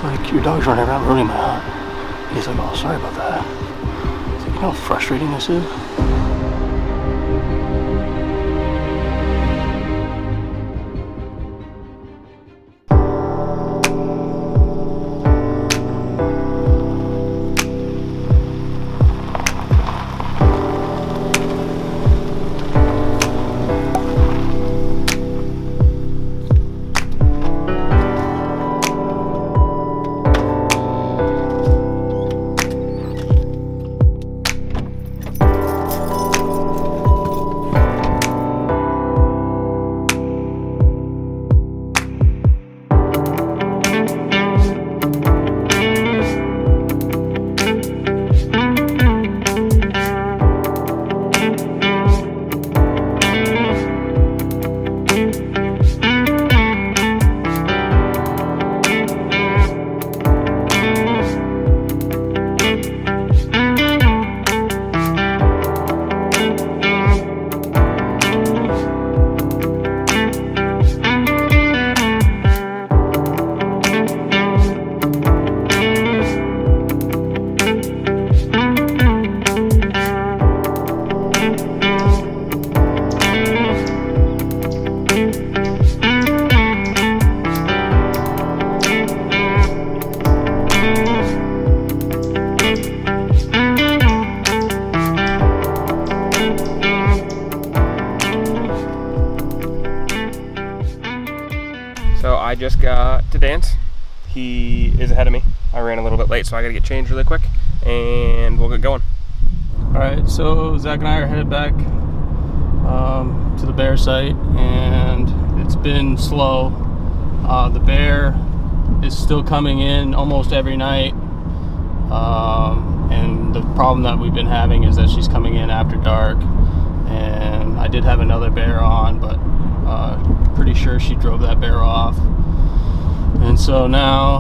He's like, your dog's running around ruining my hunt. He's like, oh, sorry about that. He's like, you know how frustrating this is? So I just got to dance. He is ahead of me. I ran a little bit late, so I gotta get changed really quick, and we'll get going. All right, so Zach and I are headed back to the bear site, and it's been slow. The bear is still coming in almost every night, and the problem that we've been having is that she's coming in after dark. And I did have another bear on, but pretty sure she drove that bear off. And so now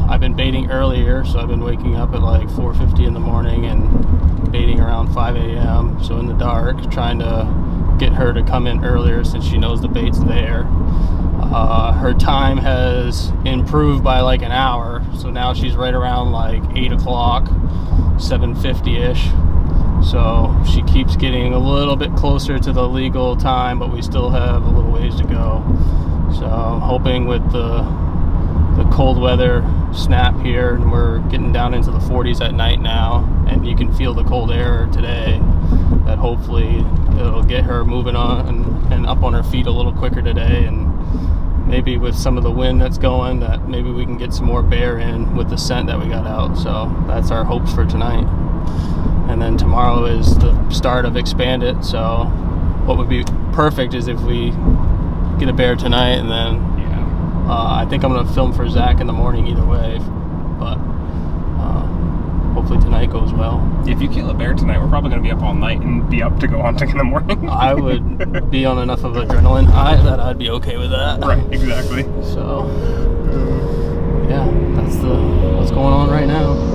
I've been baiting earlier, so I've been waking up at like 4:50 in the morning and baiting around 5 a.m. so in the dark, trying to get her to come in earlier since she knows the bait's there. Her time has improved by like an hour, so now she's right around like 8 o'clock, 7:50-ish. So she keeps getting a little bit closer to the legal time, but we still have a little ways to go. So I'm hoping with the cold weather snap here, and we're getting down into the 40s at night now, and you can feel the cold air today, that hopefully it'll get her moving on and up on her feet a little quicker today. And maybe with some of the wind that's going, that maybe we can get some more bear in with the scent that we got out. So that's our hopes for tonight. And then tomorrow is the start of Expanded. So what would be perfect is if we get a bear tonight, and then I think I'm going to film for Zach in the morning either way. But hopefully tonight goes well. If you kill a bear tonight, we're probably going to be up all night and be up to go hunting in the morning. I would be on enough of adrenaline high that I'd be okay with that. Right, exactly. So yeah, that's what's going on right now.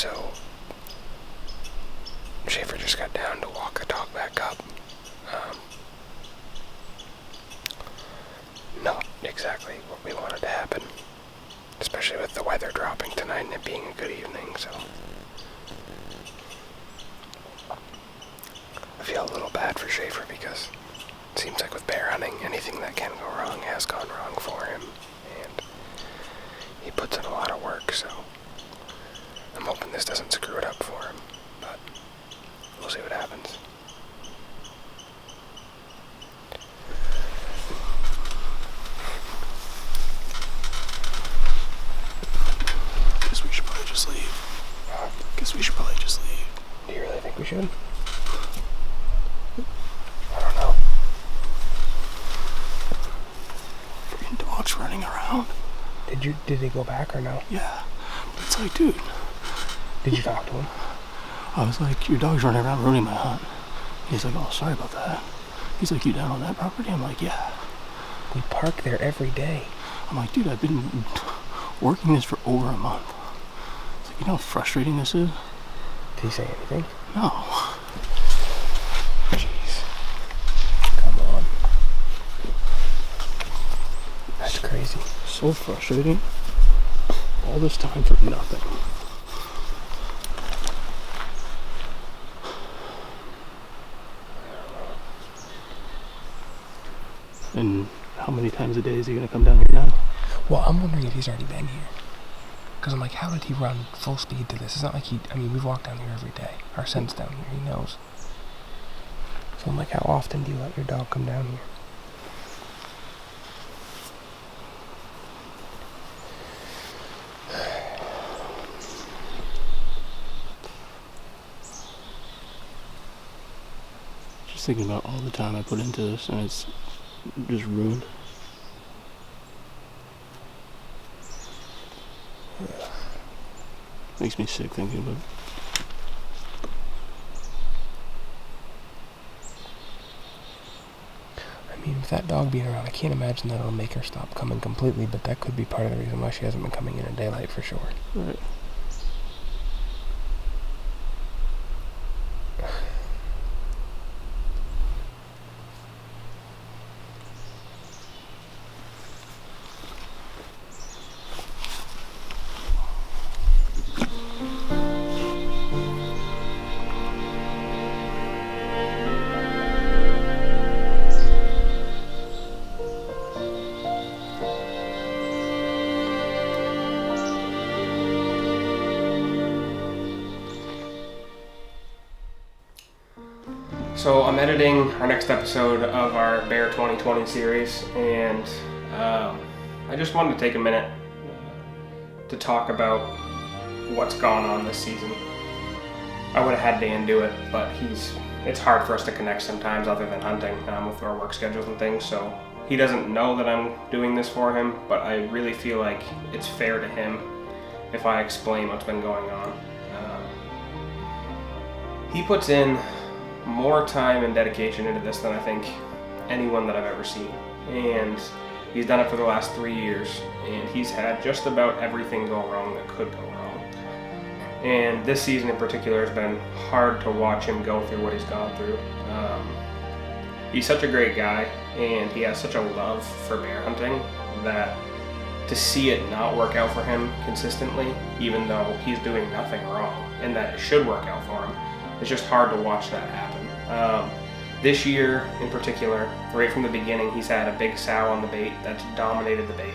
So Schaefer just got down to walk the dog back up. Not exactly what we wanted to happen, especially with the weather dropping tonight and it being a good evening, so I feel a little bad for Schaefer because it seems like with bear hunting, anything that can go wrong has gone wrong for him, and he puts in a lot of work, so I'm hoping this doesn't screw it up for him, but we'll see what happens. We should probably just leave. Do you really think we should? I don't know. Freaking dogs running around. Did they go back or no? Yeah. It's like, dude. Did you talk to him? I was like, your dog's running around ruining my hunt. He's like, oh, sorry about that. He's like, you down on that property? I'm like, yeah. We park there every day. I'm like, dude, I've been working this for over a month. It's like, you know how frustrating this is? Did he say anything? No. Jeez. Come on. That's crazy. So frustrating. All this time for nothing. And how many times a day is he going to come down here now? Well, I'm wondering if he's already been here. Because I'm like, how did he run full speed to this? It's not like we've walked down here every day. Our son's down here, he knows. So I'm like, how often do you let your dog come down here? Just thinking about all the time I put into this, and it's just ruined. Makes me sick thinking about it. I mean, with that dog being around, I can't imagine that it'll make her stop coming completely, but that could be part of the reason why she hasn't been coming in at daylight for sure. Right. So I'm editing our next episode of our Bear 2020 series, and I just wanted to take a minute to talk about what's gone on this season. I would have had Dan do it, but it's hard for us to connect sometimes other than hunting with our work schedules and things, so he doesn't know that I'm doing this for him, but I really feel like it's fair to him if I explain what's been going on. He puts in more time and dedication into this than I think anyone that I've ever seen, and he's done it for the last 3 years, and he's had just about everything go wrong that could go wrong. And this season in particular has been hard to watch him go through what he's gone through. He's such a great guy, and he has such a love for bear hunting that to see it not work out for him consistently, even though he's doing nothing wrong and that it should work out for him, it's just hard to watch that happen. This year in particular, right from the beginning, he's had a big sow on the bait that's dominated the bait.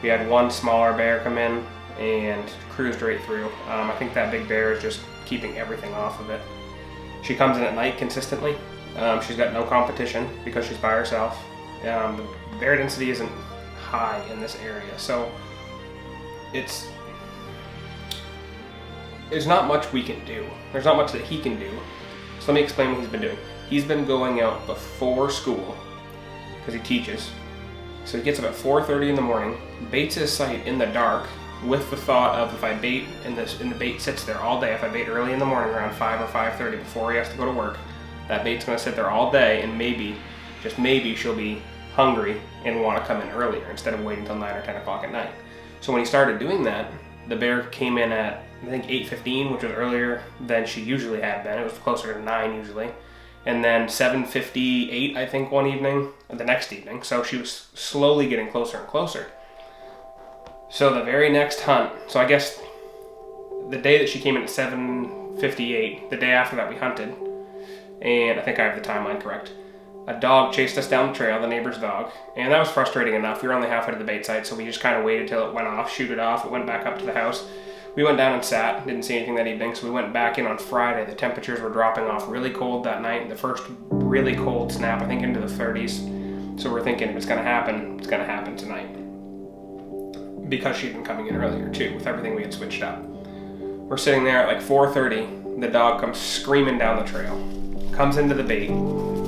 We had one smaller bear come in and cruised right through. I think that big bear is just keeping everything off of it. She comes in at night consistently. She's got no competition because she's by herself. The bear density isn't high in this area, so there's not much we can do. There's not much that he can do. So let me explain what he's been doing. He's been going out before school, because he teaches. So he gets up at 4:30 in the morning, baits his site in the dark, with the thought of if I bait and the bait sits there all day, if I bait early in the morning around 5 or 5:30 before he has to go to work, that bait's going to sit there all day, and maybe, just maybe, she'll be hungry and want to come in earlier instead of waiting until 9 or 10 o'clock at night. So when he started doing that, the bear came in at, I think, 8:15, which was earlier than she usually had been. It was closer to 9 usually. And then 7:58, I think, one evening, the next evening. So she was slowly getting closer and closer. So the very next hunt, so I guess the day that she came in at 7:58, the day after that we hunted, and I think I have the timeline correct, a dog chased us down the trail, the neighbor's dog, and that was frustrating enough. We were only halfway to the bait site, so we just kind of waited till it went off, shoot it off, it went back up to the house. We went down and sat, didn't see anything that evening, so we went back in on Friday. The temperatures were dropping off really cold that night, the first really cold snap, I think into the 30s. So we're thinking if it's gonna happen, it's gonna happen tonight. Because she'd been coming in earlier too, with everything we had switched up. We're sitting there at like 4:30, the dog comes screaming down the trail, comes into the bait,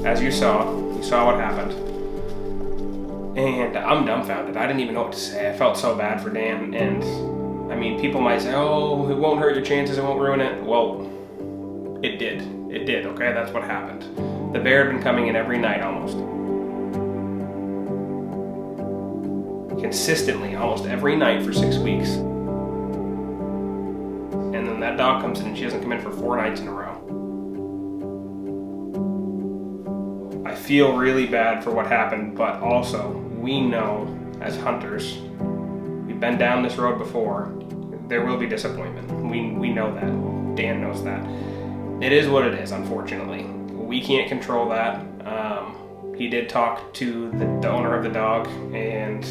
as you saw what happened. And I'm dumbfounded, I didn't even know what to say. I felt so bad for Dan, and I mean, people might say, oh, it won't hurt your chances, it won't ruin it. Well, it did, okay, that's what happened. The bear had been coming in every night almost. Consistently, almost every night for 6 weeks. And then that dog comes in and she doesn't come in for 4 nights in a row. I feel really bad for what happened, but also we know as hunters, we've been down this road before, there will be disappointment. We know that. Dan knows that. It is what it is, unfortunately. We can't control that. He did talk to the owner of the dog, and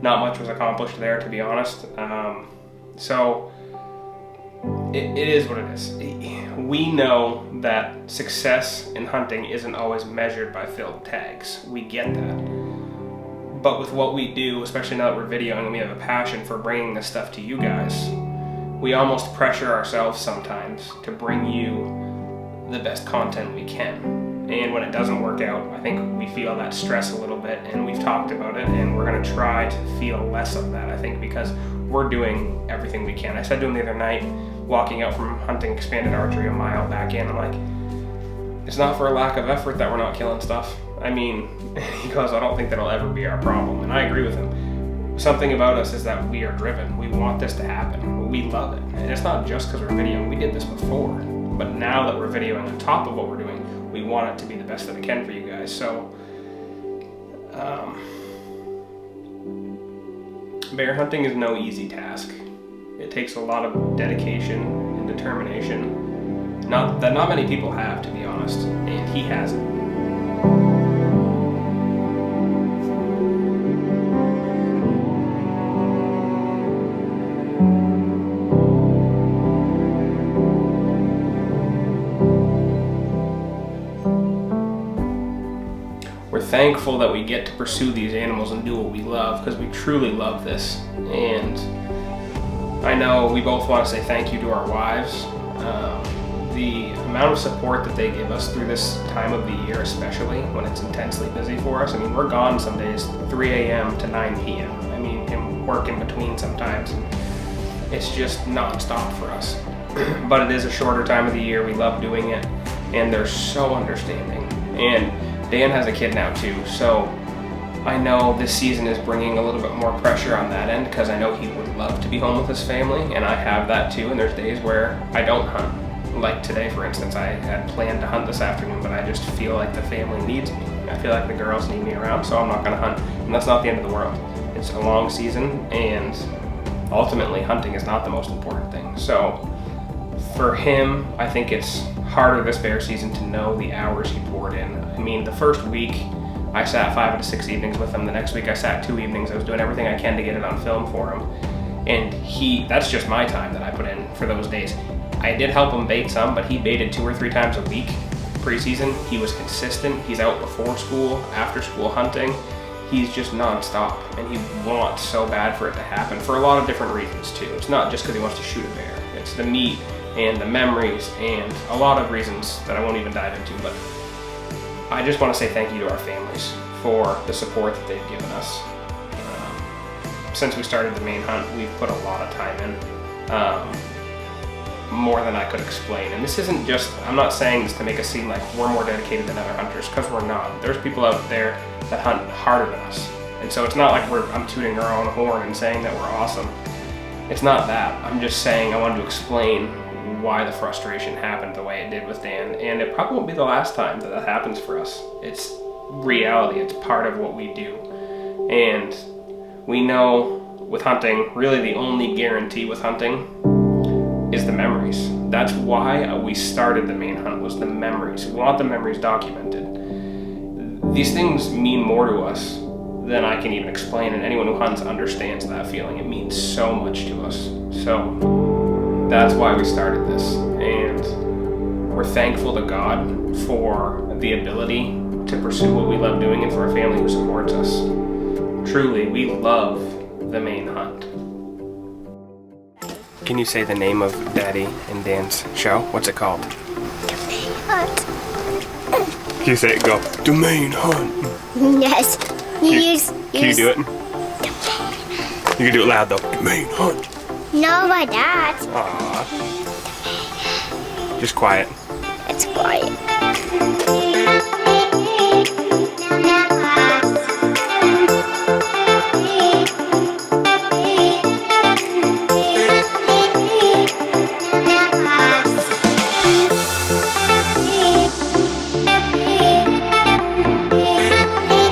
not much was accomplished there, to be honest. So it is what it is. We know that success in hunting isn't always measured by filled tags. We get that. But with what we do, especially now that we're videoing and we have a passion for bringing this stuff to you guys, we almost pressure ourselves sometimes to bring you the best content we can. And when it doesn't work out, I think we feel that stress a little bit, and we've talked about it, and we're gonna try to feel less of that, I think, because we're doing everything we can. I said to him the other night, walking out from hunting expanded archery a mile back in, I'm like, it's not for a lack of effort that we're not killing stuff. I mean, he goes, I don't think that'll ever be our problem, and I agree with him. Something about us is that we are driven. We want this to happen. We love it, and it's not just because we're videoing. We did this before, but now that we're videoing on top of what we're doing, we want it to be the best that it can for you guys. So, bear hunting is no easy task. It takes a lot of dedication and determination. Not many people have, to be honest, and he has it. We're thankful that we get to pursue these animals and do what we love, because we truly love this. And I know we both want to say thank you to our wives. The amount of support that they give us through this time of the year, especially when it's intensely busy for us. I mean, we're gone some days 3 a.m. to 9 p.m. I mean, and work in between sometimes. And it's just non-stop for us. But it is a shorter time of the year. We love doing it, and they're so understanding. And Dan has a kid now too, so I know this season is bringing a little bit more pressure on that end, because I know he would love to be home with his family, and I have that too, and there's days where I don't hunt. Like today, for instance, I had planned to hunt this afternoon, but I just feel like the family needs me. I feel like the girls need me around, so I'm not gonna hunt, and that's not the end of the world. It's a long season, and ultimately hunting is not the most important thing. So for him, I think it's harder this bear season to know the hours he poured in. I mean, the first week I sat 5 out of 6 evenings with him. The next week I sat 2 evenings. I was doing everything I can to get it on film for him. And that's just my time that I put in for those days. I did help him bait some, but he baited 2 or 3 times a week preseason. He was consistent. He's out before school, after school hunting. He's just nonstop, and he wants so bad for it to happen for a lot of different reasons too. It's not just because he wants to shoot a bear. It's the meat and the memories and a lot of reasons that I won't even dive into, but I just want to say thank you to our families for the support that they've given us. Since we started the Maine hunt, we've put a lot of time in, more than I could explain. And this isn't just, I'm not saying this to make us seem like we're more dedicated than other hunters, because we're not. There's people out there that hunt harder than us. And so it's not like I'm tooting our own horn and saying that we're awesome. It's not that. I'm just saying I wanted to explain why the frustration happened the way it did with Dan, and it probably won't be the last time that happens for us. It's reality. It's part of what we do. And we know with hunting, really the only guarantee with hunting is the memories. That's why we started the Maine hunt, was the memories. We want the memories documented. These things mean more to us than I can even explain, and anyone who hunts understands that feeling. It means so much to us. So that's why we started this, and we're thankful to God for the ability to pursue what we love doing and for a family who supports us. Truly, we love the Maine hunt. Can you say the name of Daddy and Dan's show? What's it called? The Maine Hunt. Can you say it? Go. The Maine hunt. Yes. Can you do it? You can do it loud though. The Maine hunt. No, my dad. Aww. Just quiet. It's quiet.